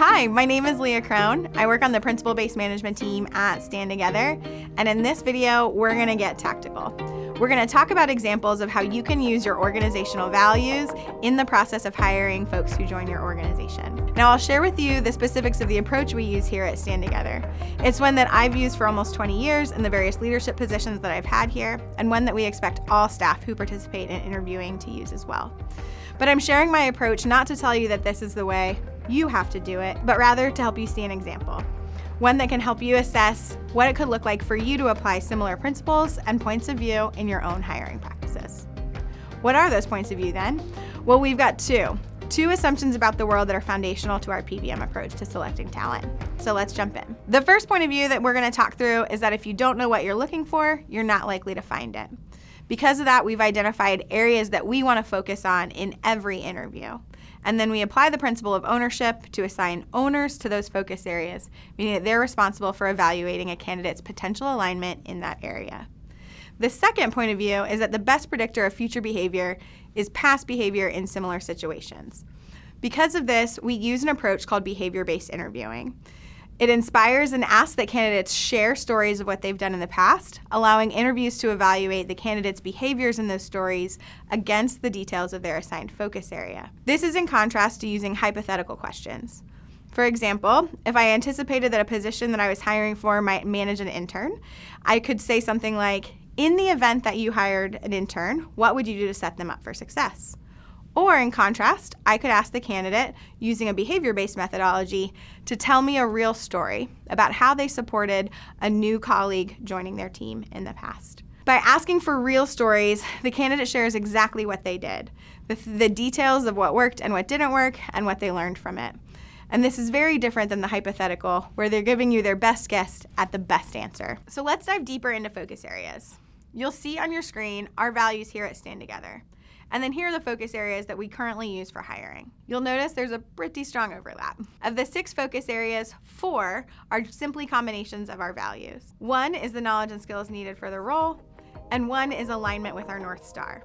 Hi, my name is Leah Krohn. I work on the principal-based management team at Stand Together, and in this video, we're going to get tactical. We're going to talk about examples of how you can use your organizational values in the process of hiring folks who join your organization. Now, I'll share with you the specifics of the approach we use here at Stand Together. It's one that I've used for almost 20 years in the various leadership positions that I've had here, and one that we expect all staff who participate in interviewing to use as well. But I'm sharing my approach not to tell you that this is the way you have to do it, but rather to help you see an example. One that can help you assess what it could look like for you to apply similar principles and points of view in your own hiring practices. What are those points of view then? Well, we've got two assumptions about the world that are foundational to our PBM approach to selecting talent. So let's jump in. The first point of view that we're going to talk through is that if you don't know what you're looking for, you're not likely to find it. Because of that, we've identified areas that we want to focus on in every interview. And then we apply the principle of ownership to assign owners to those focus areas, meaning that they're responsible for evaluating a candidate's potential alignment in that area. The second point of view is that the best predictor of future behavior is past behavior in similar situations. Because of this, we use an approach called behavior-based interviewing. It inspires and asks that candidates share stories of what they've done in the past, allowing interviews to evaluate the candidates' behaviors in those stories against the details of their assigned focus area. This is in contrast to using hypothetical questions. For example, if I anticipated that a position that I was hiring for might manage an intern, I could say something like, in the event that you hired an intern, what would you do to set them up for success? Or in contrast, I could ask the candidate, using a behavior-based methodology, to tell me a real story about how they supported a new colleague joining their team in the past. By asking for real stories, the candidate shares exactly what they did, the details of what worked and what didn't work, and what they learned from it. And this is very different than the hypothetical, where they're giving you their best guess at the best answer. So let's dive deeper into focus areas. You'll see on your screen our values here at Stand Together. And then here are the focus areas that we currently use for hiring. You'll notice there's a pretty strong overlap. Of the 6 focus areas, 4 are simply combinations of our values. 1 is the knowledge and skills needed for the role, and 1 is alignment with our North Star.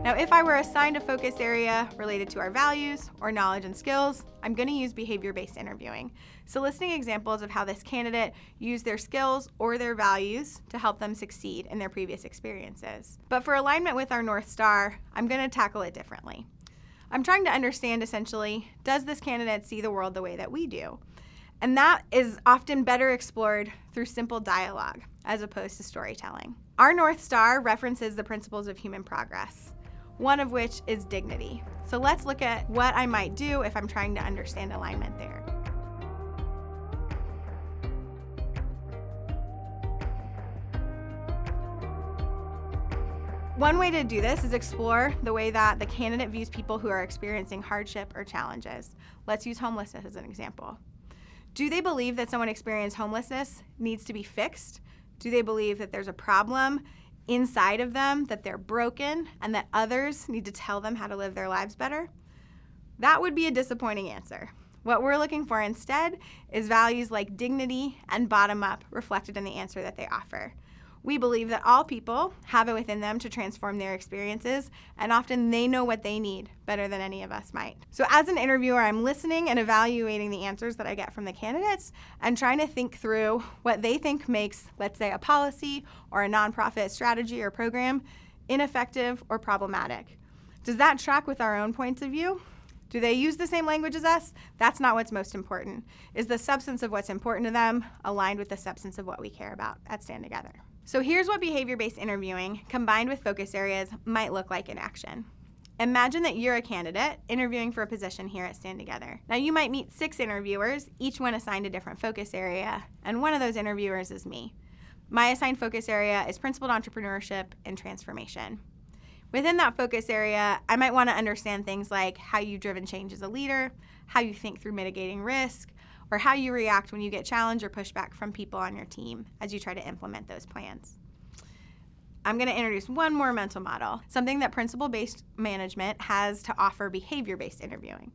Now, if I were assigned a focus area related to our values or knowledge and skills, I'm going to use behavior-based interviewing, soliciting examples of how this candidate used their skills or their values to help them succeed in their previous experiences. But for alignment with our North Star, I'm going to tackle it differently. I'm trying to understand, essentially, does this candidate see the world the way that we do? And that is often better explored through simple dialogue as opposed to storytelling. Our North Star references the principles of human progress, one of which is dignity. So let's look at what I might do if I'm trying to understand alignment there. One way to do this is explore the way that the candidate views people who are experiencing hardship or challenges. Let's use homelessness as an example. Do they believe that someone experiencing homelessness needs to be fixed? Do they believe that there's a problem inside of them, that they're broken, and that others need to tell them how to live their lives better? That would be a disappointing answer. What we're looking for instead is values like dignity and bottom-up reflected in the answer that they offer. We believe that all people have it within them to transform their experiences, and often they know what they need better than any of us might. So as an interviewer, I'm listening and evaluating the answers that I get from the candidates and trying to think through what they think makes, let's say, a policy or a nonprofit strategy or program ineffective or problematic. Does that track with our own points of view? Do they use the same language as us? That's not what's most important. Is the substance of what's important to them aligned with the substance of what we care about at Stand Together? So here's what behavior-based interviewing combined with focus areas might look like in action. Imagine that you're a candidate interviewing for a position here at Stand Together. Now you might meet 6 interviewers, each one assigned a different focus area, and one of those interviewers is me. My assigned focus area is principled entrepreneurship and transformation. Within that focus area, I might want to understand things like how you've driven change as a leader, how you think through mitigating risk, or how you react when you get challenged or pushback from people on your team as you try to implement those plans. I'm going to introduce one more mental model, something that principle-based management has to offer behavior-based interviewing.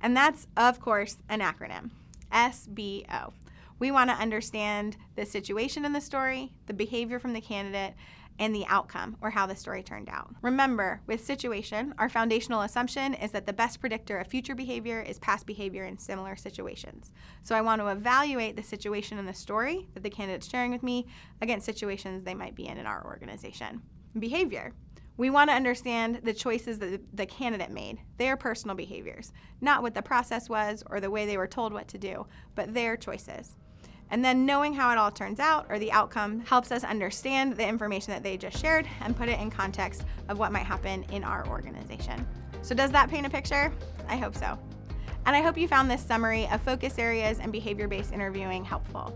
And that's, of course, an acronym, SBO. We want to understand the situation in the story, the behavior from the candidate, and the outcome, or how the story turned out. Remember, with situation, our foundational assumption is that the best predictor of future behavior is past behavior in similar situations. So I want to evaluate the situation and the story that the candidate's sharing with me against situations they might be in our organization. Behavior. We want to understand the choices that the candidate made, their personal behaviors, not what the process was or the way they were told what to do, but their choices. And then knowing how it all turns out, or the outcome, helps us understand the information that they just shared and put it in context of what might happen in our organization. So does that paint a picture? I hope so. And I hope you found this summary of focus areas and behavior-based interviewing helpful.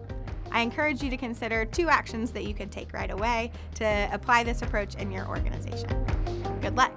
I encourage you to consider 2 actions that you could take right away to apply this approach in your organization. Good luck.